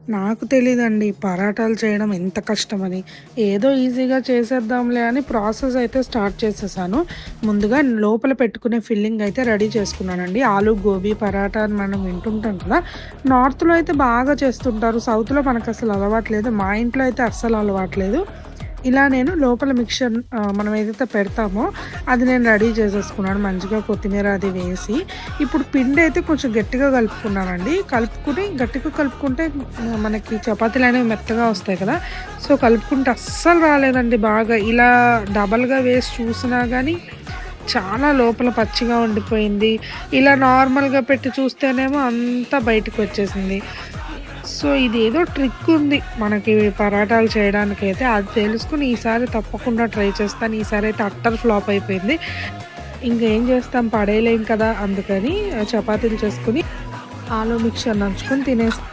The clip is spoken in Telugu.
నాకు తెలీదండి పరాటాలు చేయడం ఎంత కష్టమని. ఏదో ఈజీగా చేసేద్దాంలే అని ప్రాసెస్ అయితే స్టార్ట్ చేసేసాను. ముందుగా లోపల పెట్టుకునే ఫిల్లింగ్ అయితే రెడీ చేసుకున్నానండి. ఆలు గోబీ పరాటా అని మనం వింటుంటాం కదా! నార్త్‌లో అయితే బాగా చేస్తుంటారు. సౌత్‌లో మనకసలు అలవాట్లేదు. మా ఇంట్లో అయితే అస్సలు అలవాట్లేదు. ఇలా నేను లోపల మిక్చర్ మనం ఏదైతే పెడతామో అది నేను రెడీ చేసేసుకున్నాను. మంచిగా కొత్తిమీర అది వేసి, ఇప్పుడు పిండైతే కొంచెం గట్టిగా కలుపుకున్నానండి. గట్టిగా కలుపుకుంటే మనకి చపాతీలనేవి మెత్తగా వస్తాయి కదా! సో, కలుపుకుంటే అస్సలు రాలేదండి బాగా. ఇలా డబల్‌గా వేసి చూసినా గానీ చాలా లోపల పచ్చిగా ఉండిపోయింది. ఇలా నార్మల్‌గా పెట్టి చూస్తేనేమో అంతా బయటకొచ్చేసింది. సో, ఇదేదో ట్రిక్ ఉంది మనకి పరాటాలు చేయడానికైతే. అది తెలుసుకొని ఈసారి తప్పకుండా ట్రై చేస్తాను. ఈసారైతే అట్టర్ ఫ్లాప్ అయిపోయింది. ఇంకేం చేస్తాం పడేయలేం కదా! అందుకని చపాతీలు చేసుకొని ఆలు మిక్చర్ నంచుకొని తినేసాం.